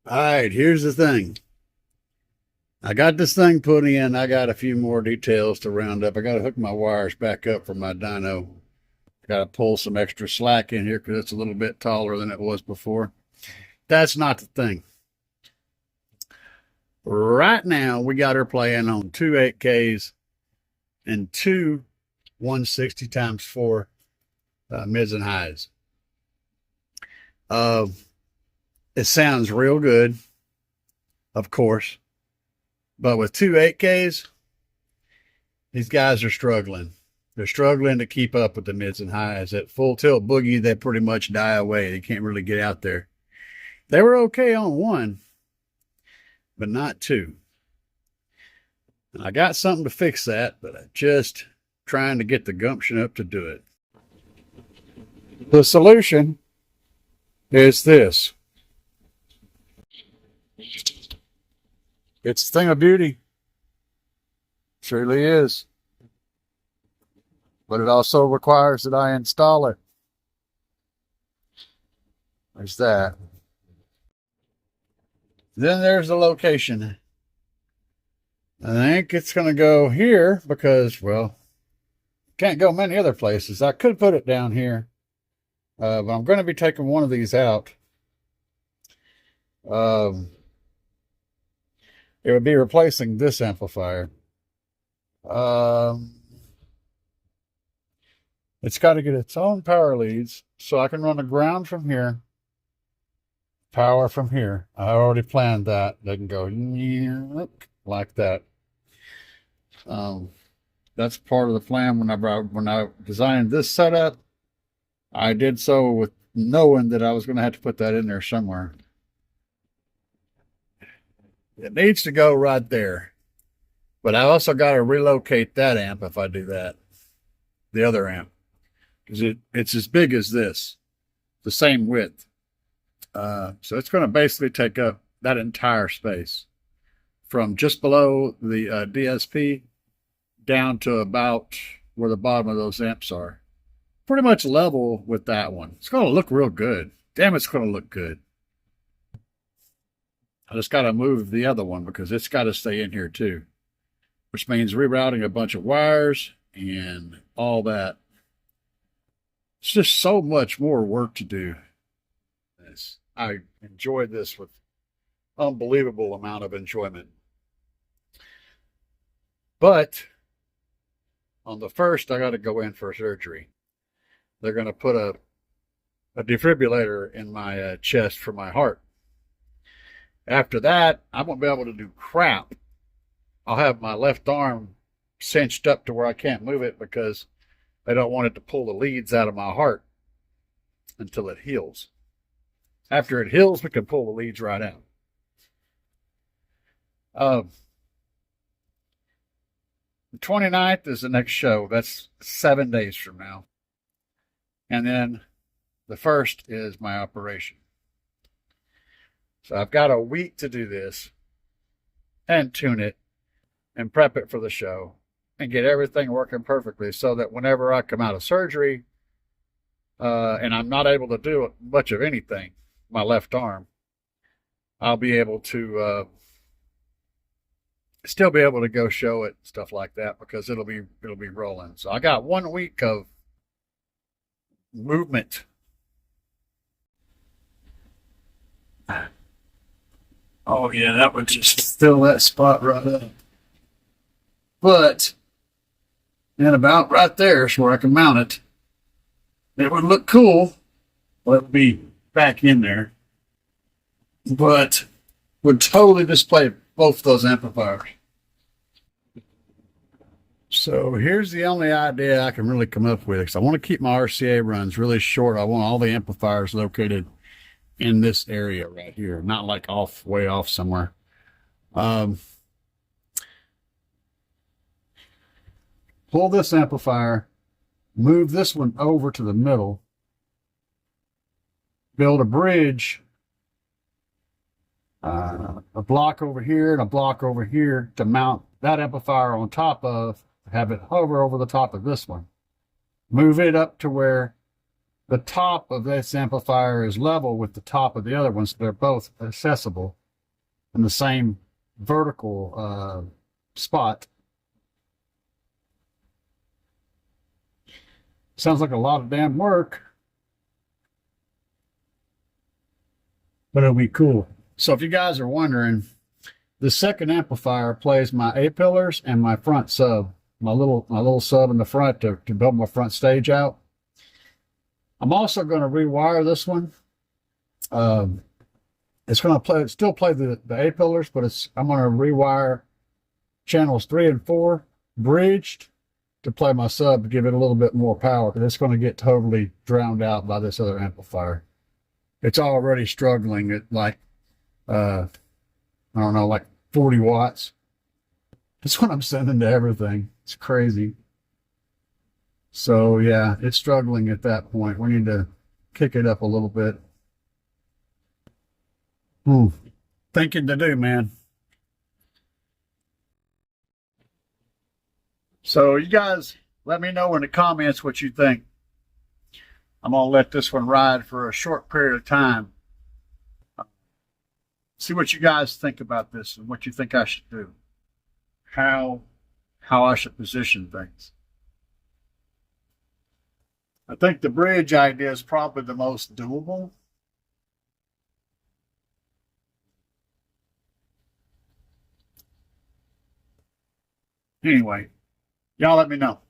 All right, here's the thing. I got this thing put in. I got a few more details to round up. I got to hook my wires back up for my dyno. Got to pull some extra slack in here because it's a little bit taller than it was before. That's not the thing. Right now, we got her playing on two 8Ks and two 160 times 4 mids and highs. It sounds real good, of course, but with two 8Ks, these guys are struggling. They're struggling to keep up with the mids and highs. At full tilt boogie, they pretty much die away. They can't really get out there. They were okay on one, but not two. And I got something to fix that, but I'm just trying to get the gumption up to do it. The solution is this. It's a thing of beauty. Surely is. But it also requires that I install it. There's that. Then there's the location. I think it's going to go here because, well, can't go many other places. I could put it down here, but I'm going to be taking one of these out. It would be replacing this amplifier. It's got to get its own power leads, so I can run the ground from here, power from here. I already planned that. They can go like that. That's part of the plan. When I designed this setup, I did so with knowing that I was going to have to put that in there somewhere. It needs to go right there, but I also got to relocate that amp if I do that. The other amp, because it's as big as this, the same width. So it's going to basically take up that entire space from just below the DSP down to about where the bottom of those amps are. Pretty much level with that one. It's going to look real good. Damn, it's going to look good. I just got to move the other one because it's got to stay in here too, which means rerouting a bunch of wires and all that. It's just so much more work to do. I enjoyed this with unbelievable amount of enjoyment. But on the first, I got to go in for surgery. They're going to put a defibrillator in my chest for my heart. After that, I won't be able to do crap. I'll have my left arm cinched up to where I can't move it because I don't want it to pull the leads out of my heart until it heals. After it heals, we can pull the leads right out. The 29th is the next show. That's 7 days from now. And then the 1st is my operation. So I've got a week to do this and tune it and prep it for the show and get everything working perfectly so that whenever I come out of surgery and I'm not able to do much of anything, my left arm, I'll be able to still be able to go show it, stuff like that, because it'll be rolling. So I got 1 week of movement. Oh yeah, that would just fill that spot right up. But and about right there is where I can mount it. It would look cool. Well, it would be back in there, but would totally display both those amplifiers. So here's the only idea I can really come up with, because I want to keep my RCA runs really short. I want all the amplifiers located in this area right here, not like way off somewhere. Pull this amplifier, move this one over to the middle, build a bridge, a block over here and a block over here to mount that amplifier on top of, have it hover over the top of this one. Move it up to where the top of this amplifier is level with the top of the other one, so they're both accessible in the same vertical spot. Sounds like a lot of damn work, but it'll be cool. So if you guys are wondering, the second amplifier plays my A pillars and my front sub, my little sub in the front to build my front stage out. I'm also going to rewire this one. It's going to still play the A pillars, but I'm going to rewire channels 3 and 4 bridged to play my sub to give it a little bit more power, because it's going to get totally drowned out by this other amplifier. It's already struggling at like, I don't know, like 40 watts. That's what I'm sending to everything. It's crazy. So yeah, it's struggling at that point. We need to kick it up a little bit. Thinking to do, man. So you guys let me know in the comments what you think. I'm going to let this one ride for a short period of time. See what you guys think about this and what you think I should do. How I should position things. I think the bridge idea is probably the most doable. Anyway, y'all let me know.